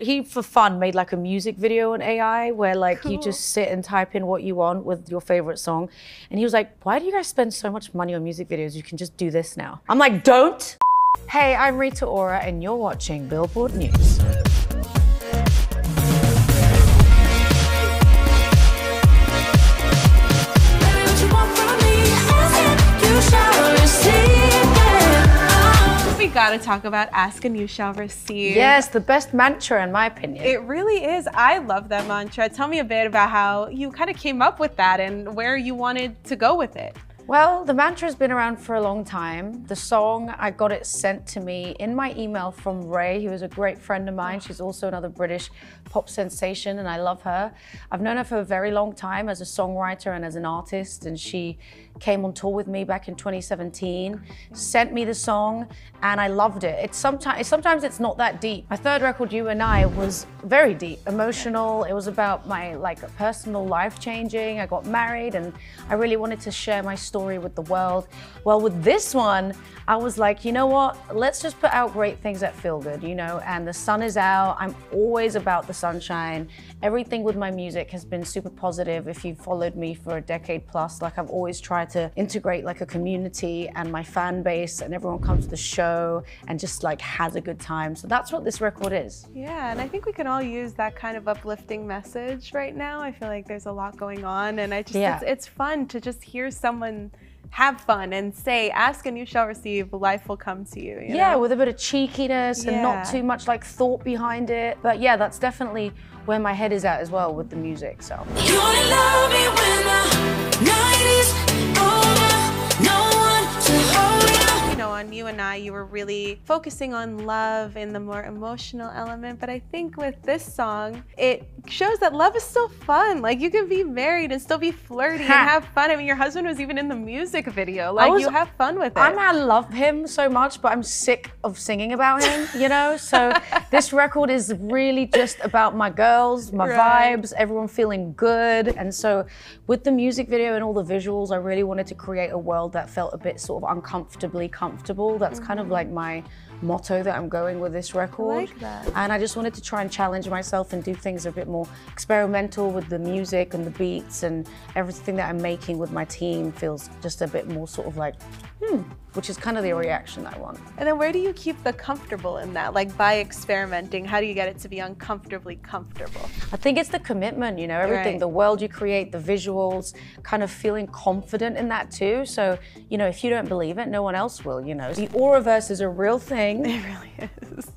He, for fun, made like a music video on AI where like Cool. you just sit and type in what you want with your favorite song. And he was like, why do you guys spend so much money on music videos? You can just do this now. I'm like, don't. Hey, I'm Rita Ora and you're watching Billboard News. We gotta talk about ask and you shall receive. Yes, the best mantra in my opinion. It really is. I love that mantra. Tell me a bit about how you kind of came up with that and where you wanted to go with it. Well, the mantra's been around for a long time. The song, I got it sent to me in my email from Ray, who is a great friend of mine. She's also another British pop sensation and I love her. I've known her for a very long time as a songwriter and as an artist, and she came on tour with me back in 2017, sent me the song, and I loved it. Sometimes it's not that deep. My third record, You and I, was very deep, emotional. It was about my personal life changing. I got married and I really wanted to share my story with the world. Well, with this one, I was like, you know what? Let's just put out great things that feel good, you know? And the sun is out. I'm always about the sunshine. Everything with my music has been super positive. If you've followed me for a decade plus, like I've always tried to integrate like a community and my fan base, and everyone comes to the show and just like has a good time. So that's what this record is. Yeah, and I think we can all use that kind of uplifting message right now. I feel like there's a lot going on, and it's fun to just hear someone have fun and say, ask and you shall receive, life will come to you. You know? With a bit of cheekiness and not too much like thought behind it. But yeah, that's definitely where my head is at as well with the music, so. You only love me when the night is over, no one to hold you. You know, on You and I, you were really focusing on love and the more emotional element, but I think with this song, it shows that love is still fun. Like, you can be married and still be flirty and have fun. I mean, your husband was even in the music video. Like, you have fun with it. I love him so much, but I'm sick of singing about him, you know? So this record is really just about my girls, my vibes, everyone feeling good. And so with the music video and all the visuals, I really wanted to create a world that felt a bit sort of uncomfortably comfortable. That's kind of like my motto that I'm going with this record. I like that. And I just wanted to try and challenge myself and do things a bit more experimental with the music and the beats, and everything that I'm making with my team feels just a bit more sort of like, which is kind of the reaction I want. And then where do you keep the comfortable in that? Like, by experimenting, how do you get it to be uncomfortably comfortable? I think it's the commitment, you know, everything, the world you create, the visuals, kind of feeling confident in that too. So, you know, if you don't believe it, no one else will, you know. The Auraverse is a real thing. It really is.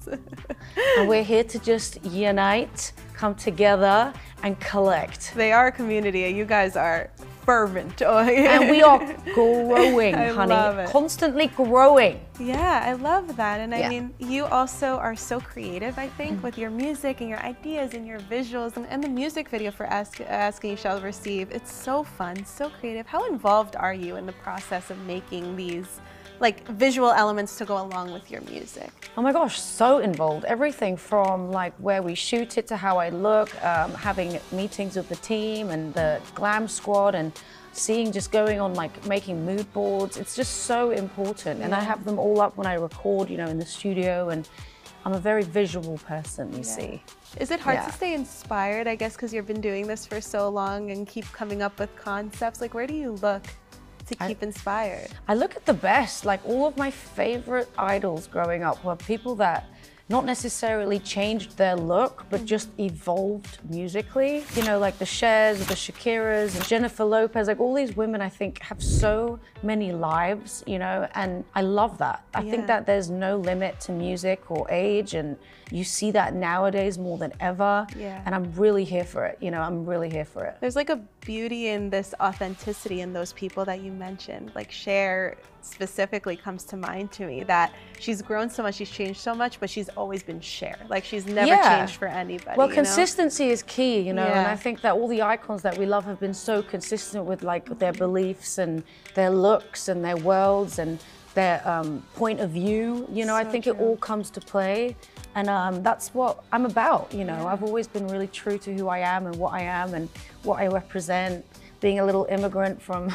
And we're here to just unite, come together, and collect. They are a community. You guys are fervent. And we are growing, honey. Love it. Constantly growing. Yeah, I love that. And I mean, you also are so creative, I think, with your music and your ideas and your visuals, and the music video for Ask and You Shall Receive. It's so fun, so creative. How involved are you in the process of making these like visual elements to go along with your music? Oh my gosh, so involved. Everything from like where we shoot it to how I look, having meetings with the team and the glam squad, and just going on like making mood boards. It's just so important. And I have them all up when I record, you know, in the studio, and I'm a very visual person, you see. Is it hard to stay inspired, I guess, because you've been doing this for so long and keep coming up with concepts? Like, where do you look to keep inspired? I look at the best. Like, all of my favorite idols growing up were people that not necessarily changed their look, but just evolved musically. You know, like the Chers, the Shakiras, and Jennifer Lopez, like all these women I think have so many lives, you know, and I love that. I think that there's no limit to music or age, and you see that nowadays more than ever. And I'm really here for it, you know, I'm really here for it. There's like a beauty in this authenticity in those people that you mentioned. Like Cher specifically comes to mind to me, that she's grown so much, she's changed so much, but she's always been Cher. Like, she's never changed for anybody. Well, consistency is key, you know, and I think that all the icons that we love have been so consistent with like their beliefs and their looks and their worlds and their point of view. You know, I think it all comes to play. And that's what I'm about, you know. I've always been really true to who I am and what I represent. being a little immigrant from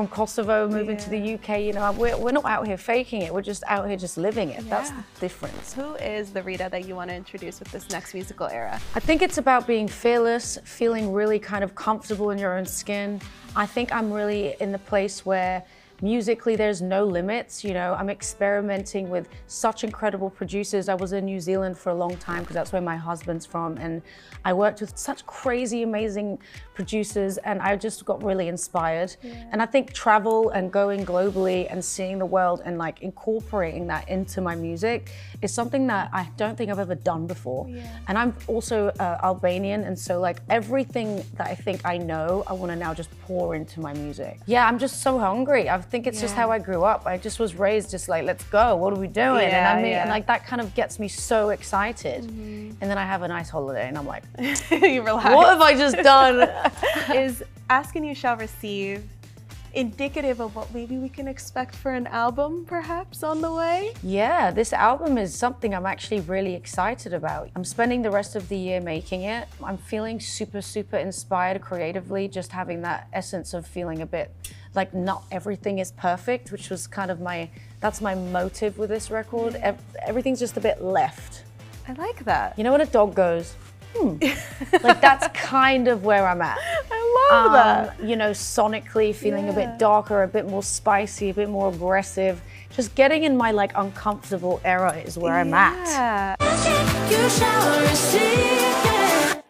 Kosovo, moving to the UK, you know, we're not out here faking it. We're just out here just living it. That's the difference. Who is the Rita that you want to introduce with this next musical era? I think it's about being fearless, feeling really kind of comfortable in your own skin. I think I'm really in the place where musically, there's no limits, you know. I'm experimenting with such incredible producers. I was in New Zealand for a long time because that's where my husband's from, and I worked with such crazy, amazing producers, and I just got really inspired. And I think travel and going globally and seeing the world and like incorporating that into my music is something that I don't think I've ever done before. And I'm also Albanian, and so like everything that I think I know, I want to now just pour into my music. Yeah, I'm just so hungry. I think it's just how I grew up. I just was raised just like, let's go, what are we doing? And I mean, and like that kind of gets me so excited. And then I have a nice holiday and I'm like, you relax. What have I just done? Is Ask and You Shall Receive indicative of what maybe we can expect for an album perhaps on the way? Yeah, this album is something I'm actually really excited about. I'm spending the rest of the year making it. I'm feeling super, super inspired creatively, just having that essence of feeling a bit like not everything is perfect, which was kind of that's my motive with this record. Everything's just a bit left. I like that. You know when a dog goes, like that's kind of where I'm at. I love that. You know, sonically feeling a bit darker, a bit more spicy, a bit more aggressive. Just getting in my like uncomfortable era is where I'm at. You shall receive it.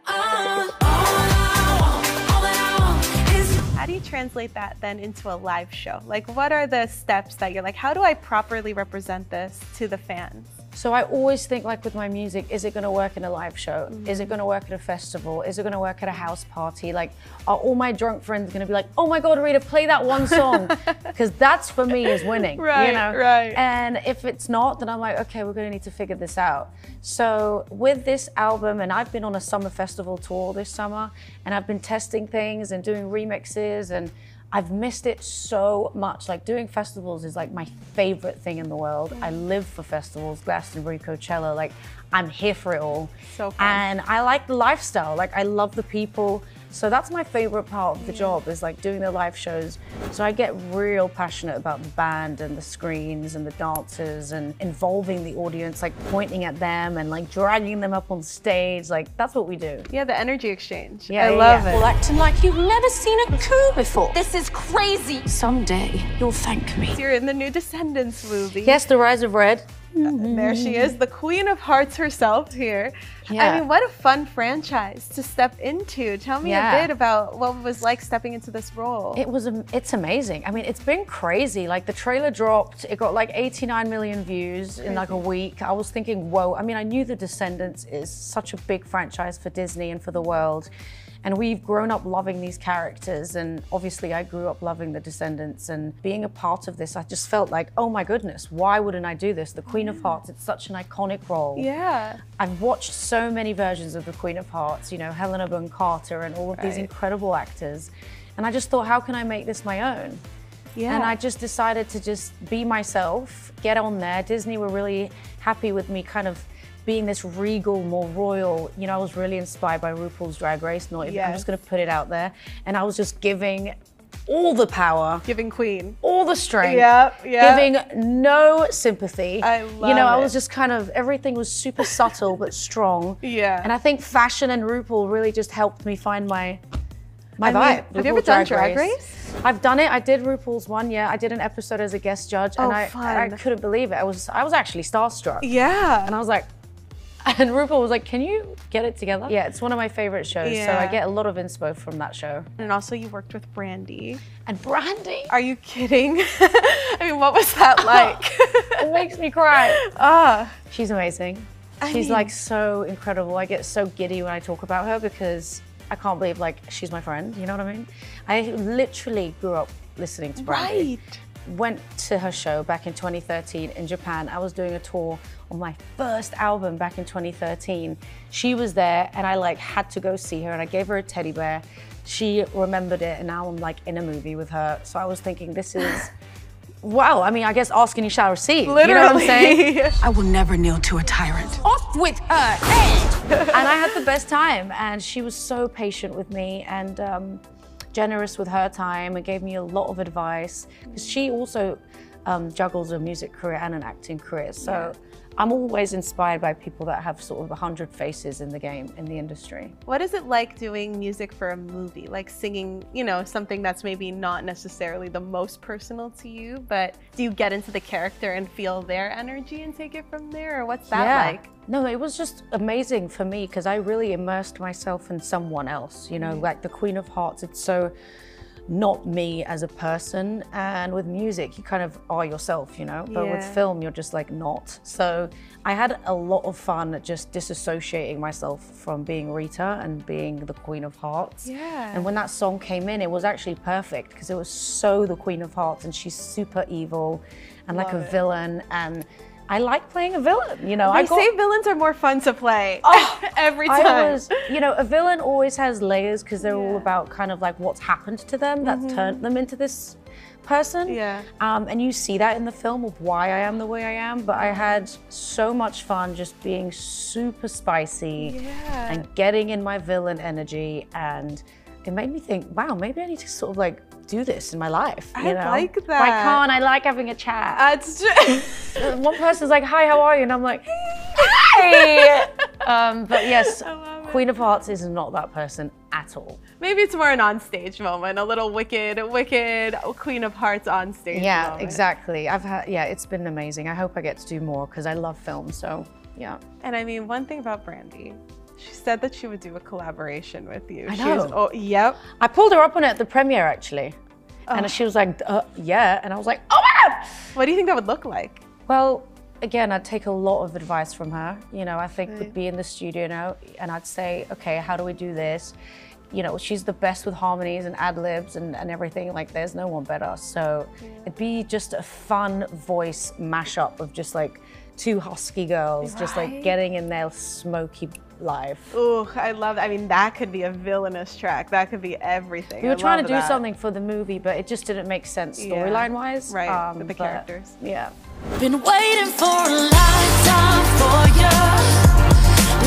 How do you translate that then into a live show? Like, what are the steps that you're like, how do I properly represent this to the fans? So I always think like with my music, is it gonna work in a live show? Is it gonna work at a festival? Is it gonna work at a house party? Like, are all my drunk friends gonna be like, oh my God, Rita, play that one song? Because that's for me is winning, you know? Right. And if it's not, then I'm like, okay, we're gonna need to figure this out. So with this album, and I've been on a summer festival tour this summer, and I've been testing things and doing remixes, and I've missed it so much. Like doing festivals is like my favorite thing in the world. I live for festivals, Glastonbury, Coachella, like I'm here for it all. So fun. And I like the lifestyle, like I love the people. So that's my favorite part of the job is like doing the live shows. So I get real passionate about the band and the screens and the dancers and involving the audience, like pointing at them and like dragging them up on stage. Like that's what we do. Yeah, the energy exchange. Yeah, I love it. Well, acting like you've never seen a coup before. This is crazy. Someday you'll thank me. You're in the new Descendants movie. Yes, The Rise of Red. There she is, the Queen of Hearts herself here. Yeah. I mean, what a fun franchise to step into. Tell me a bit about what it was like stepping into this role. It's amazing. I mean, it's been crazy. Like the trailer dropped, it got like 89 million views in like a week. I was thinking, whoa. I mean, I knew The Descendants is such a big franchise for Disney and for the world. And we've grown up loving these characters, and obviously I grew up loving The Descendants, and being a part of this, I just felt like, oh my goodness, why wouldn't I do this? The Queen of Hearts, it's such an iconic role. Yeah. I've watched so many versions of the Queen of Hearts, you know, Helena Bonham Carter and all of these incredible actors. And I just thought, how can I make this my own? Yeah. And I just decided to just be myself, get on there. Disney were really happy with me kind of being this regal, more royal. You know, I was really inspired by RuPaul's Drag Race, not even, I'm just gonna put it out there. And I was just giving all the power. Giving queen. All the strength. Giving no sympathy. I love You know, it. I was just kind of, everything was super subtle but strong. Yeah. And I think fashion and RuPaul really just helped me find my vibe. Have you ever done Drag Race? I've done it. I did RuPaul's one, I did an episode as a guest judge, and I couldn't believe it. I was actually starstruck. Yeah. And I was like, and RuPaul was like, can you get it together? Yeah, it's one of my favorite shows, so I get a lot of inspo from that show. And also you worked with Brandy. And Brandy? Are you kidding? I mean, what was that like? It makes me cry. She's amazing. She's mean, like so incredible. I get so giddy when I talk about her because I can't believe like she's my friend, you know what I mean? I literally grew up listening to Brandy. Right. Went to her show back in 2013 in Japan. I was doing a tour on my first album back in 2013. She was there and I like had to go see her, and I gave her a teddy bear. She remembered it, and now I'm like in a movie with her. So I was thinking, this is, wow, I mean, I guess ask and you shall receive. Literally. You know what I'm saying? I will never kneel to a tyrant. Off with her head! And I had the best time, and she was so patient with me, and generous with her time and gave me a lot of advice, because she also juggles a music career and an acting career. So I'm always inspired by people that have sort of 100 faces in the game, in the industry. What is it like doing music for a movie? Like singing, you know, something that's maybe not necessarily the most personal to you, but do you get into the character and feel their energy and take it from there? Or what's that like? No, it was just amazing for me because I really immersed myself in someone else, you know, like the Queen of Hearts. It's so not me as a person, and with music you kind of are yourself, you know, but with film you're just like not. So I had a lot of fun at just disassociating myself from being Rita and being the Queen of Hearts. And when that song came in, it was actually perfect because it was so the Queen of Hearts, and she's super evil and like a villain, and I like playing a villain, you know. They say villains are more fun to play every time. I was, you know, a villain always has layers because they're all about kind of like what's happened to them that's turned them into this person. And you see that in the film of why I am the way I am. But I had so much fun just being super spicy and getting in my villain energy, and it made me think, wow, maybe I need to sort of like do this in my life. You know? Like that. Why can't I like having a chat? That's true. One person's like, hi, how are you? And I'm like, hey. But yes, Queen of Hearts is not that person at all. Maybe it's more an on-stage moment, a little wicked Queen of Hearts on stage moment. Exactly. I've had, it's been amazing. I hope I get to do more because I love film, so yeah. And I mean, one thing about Brandy, she said that she would do a collaboration with you. I know. I pulled her up on it at the premiere, actually. And she was like, yeah. And I was like, oh my God. What do you think that would look like? Well, again, I'd take a lot of advice from her. You know, I think we'd be in the studio now and I'd say, okay, how do we do this? You know, she's the best with harmonies and ad-libs and everything. Like, there's no one better. So it'd be just a fun voice mashup of just like two husky girls, just like getting in their smoky life. Ooh, I love that. I mean, that could be a villainous track. That could be everything. We were trying to do something for the movie, but it just didn't make sense storyline-wise. Right, with the characters. Yeah. Been waiting for a lifetime for you.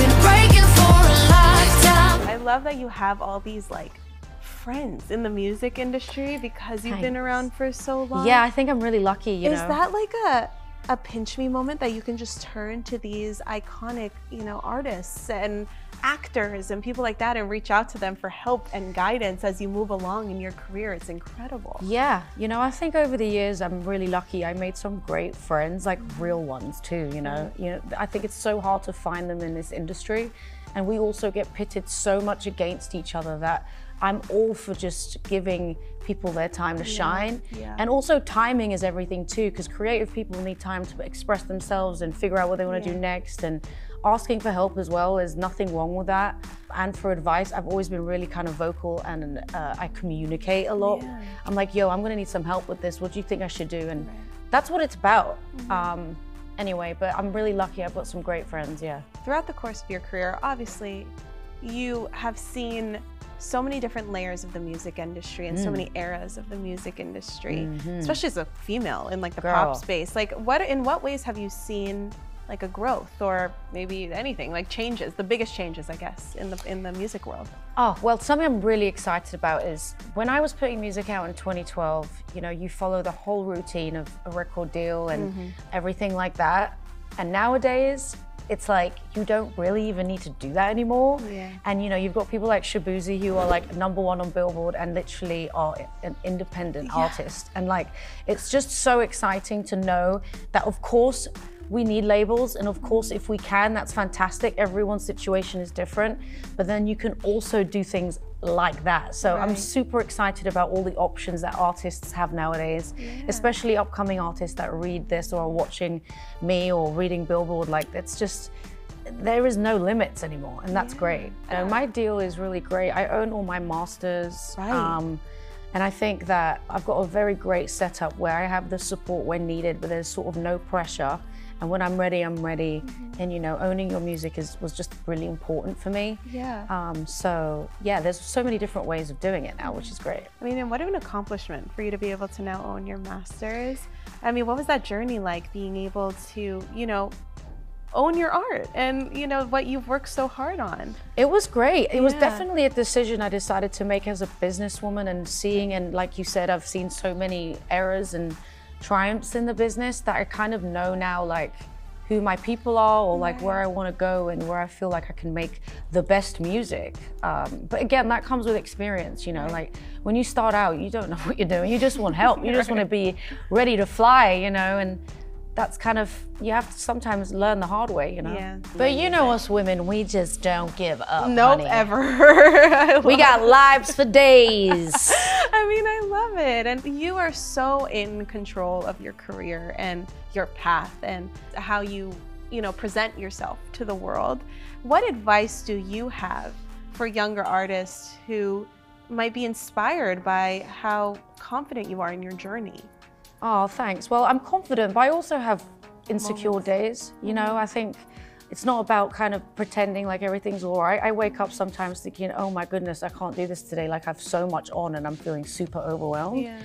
Been breaking for a lifetime. I love that you have all these like friends in the music industry because you've been around for so long. Yeah, I think I'm really lucky, you know. Is that like a pinch me moment that you can just turn to these iconic, you know, artists and actors and people like that and reach out to them for help and guidance as you move along in your career? It's incredible. Yeah, you know, I think over the years I'm really lucky. I made some great friends, like real ones too, you know. I think it's so hard to find them in this industry, and we also get pitted so much against each other that I'm all for just giving people their time to shine. And also timing is everything too, because creative people need time to express themselves and figure out what they want to do next, and asking for help as well. There's nothing wrong with that. And for advice, I've always been really kind of vocal, and I communicate a lot. I'm like, yo, I'm gonna need some help with this. What do you think I should do? And that's what it's about. Anyway, but I'm really lucky. I've got some great friends, Throughout the course of your career, obviously, you have seen so many different layers of the music industry and so many eras of the music industry, especially as a female in like the pop space. Like, in what ways have you seen like a growth, or maybe anything, like changes, the biggest changes, I guess, in the music world? Oh, well, something I'm really excited about is when I was putting music out in 2012, you know, you follow the whole routine of a record deal and everything like that. And nowadays, it's like you don't really even need to do that anymore. And you know, you've got people like Shabuzi who are like #1 on Billboard and literally are an independent artist. And like, it's just so exciting to know that, of course, we need labels, and of course, if we can, that's fantastic. Everyone's situation is different, but then you can also do things like that. So I'm super excited about all the options that artists have nowadays, especially upcoming artists that read this or are watching me or reading Billboard. Like, it's just, there is no limits anymore, and that's great. So my deal is really great. I own all my masters. And I think that I've got a very great setup where I have the support when needed, but there's sort of no pressure. And when I'm ready, I'm ready. And you know, owning your music was just really important for me. So yeah, there's so many different ways of doing it now, which is great. I mean, and what an accomplishment for you to be able to now own your masters. I mean, what was that journey like, being able to, you know, own your art and, you know, what you've worked so hard on. It was great. It was definitely a decision I decided to make as a businesswoman, and seeing, and like you said, I've seen so many errors and triumphs in the business that I kind of know now, like, who my people are, or like where I want to go and where I feel like I can make the best music. But again, that comes with experience, you know, like when you start out, you don't know what you're doing. You just want help. You just want to be ready to fly, you know, and that's kind of, you have to sometimes learn the hard way, you know. Yeah. But you know us women, we just don't give up, Nope, honey. ever. We got lives for days. I mean, I love it. And you are so in control of your career and your path and how you know, present yourself to the world. What advice do you have for younger artists who might be inspired by how confident you are in your journey? Oh, thanks. Well, I'm confident, but I also have insecure days. You know, I think it's not about kind of pretending like everything's all right. I wake up sometimes thinking, oh my goodness, I can't do this today. Like I have so much on and I'm feeling super overwhelmed. Yeah.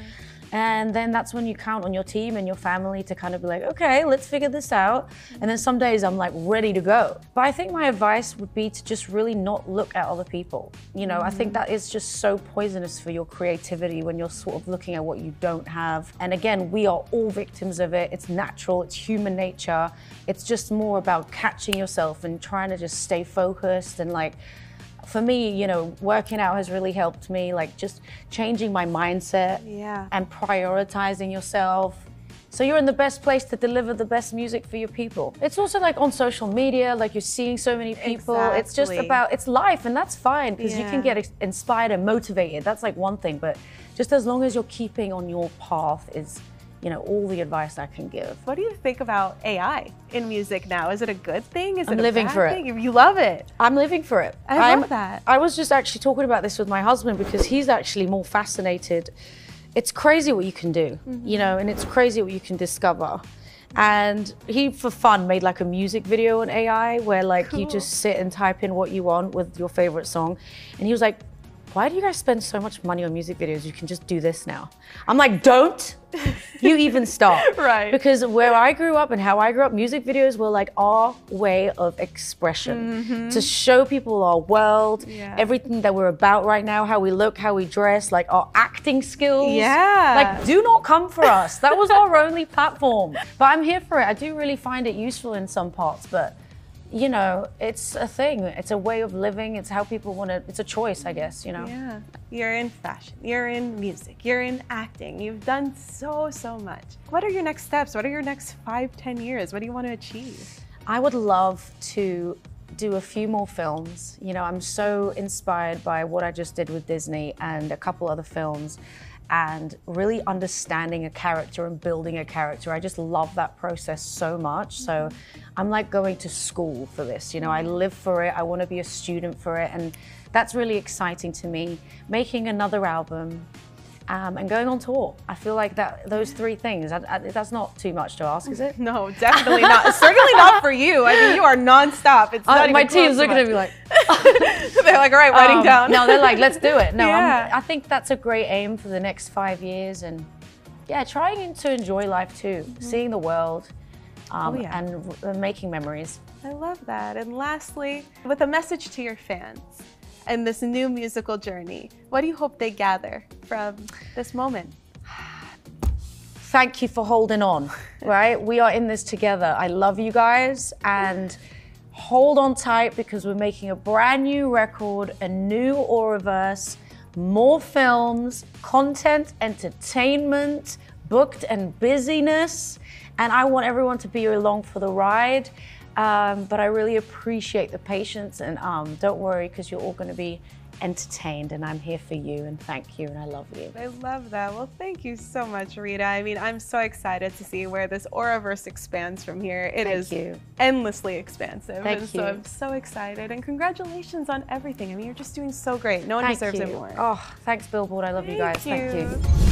And then that's when you count on your team and your family to kind of be like, okay, let's figure this out. And then some days I'm like ready to go. But I think my advice would be to just really not look at other people. You know, I think that is just so poisonous for your creativity when you're sort of looking at what you don't have. And again, we are all victims of it. It's natural, it's human nature. It's just more about catching yourself and trying to just stay focused. And like, for me, you know, working out has really helped me, like just changing my mindset and prioritizing yourself. So you're in the best place to deliver the best music for your people. It's also like on social media, like you're seeing so many people. Exactly. It's just about, it's life, and that's fine because you can get inspired and motivated. That's like one thing, but just as long as you're keeping on your path is, you know, all the advice I can give. What do you think about AI in music now? Is it a good thing? Is it a living bad for it. thing? You love it. I'm living for it. I love that. I was just actually talking about this with my husband because he's actually more fascinated. It's crazy what you can do, you know, and it's crazy what you can discover. And he, for fun, made like a music video on AI where like you just sit and type in what you want with your favorite song. And he was like, why do you guys spend so much money on music videos? You can just do this now. I'm like, don't you even start. Right. Because where I grew up and how I grew up, music videos were like our way of expression to show people our world, everything that we're about right now, how we look, how we dress, like our acting skills. Yeah. Like, do not come for us. That was our only platform. But I'm here for it. I do really find it useful in some parts, but you know, it's a thing. It's a way of living. It's how people want to, it's a choice, I guess, you know? Yeah. You're in fashion, you're in music, you're in acting. You've done so much. What are your next steps? What are your next 5-10 years? What do you want to achieve? I would love to do a few more films. You know, I'm so inspired by what I just did with Disney and a couple other films, and really understanding a character and building a character. I just love that process so much. So I'm like going to school for this. You know, I live for it. I want to be a student for it. And that's really exciting to me. Making another album and going on tour. I feel like those three things, that's not too much to ask, is it? No, definitely not. Certainly not for you. I mean, you are nonstop. It's not my even team's close to looking at me like, they're like, all right, writing down. No, they're like, let's do it. No, Yeah. I think that's a great aim for the next 5 years, and yeah, trying to enjoy life too, seeing the world, and making memories. I love that. And lastly, with a message to your fans and this new musical journey, what do you hope they gather from this moment? Thank you for holding on, right? We are in this together. I love you guys, and hold on tight because we're making a brand new record, a new Auraverse, more films, content, entertainment, booked and busyness, and I want everyone to be along for the ride. But I really appreciate the patience, and don't worry because you're all going to be entertained, and I'm here for you, and thank you, and I love you. I love that. Well, thank you so much, Rita. I mean, I'm so excited to see where this Auraverse expands from here. It is endlessly expansive. Thank you. So I'm so excited, and congratulations on everything. I mean, you're just doing so great. No one deserves it more. Oh, thanks, Billboard. I love you guys. Thank you.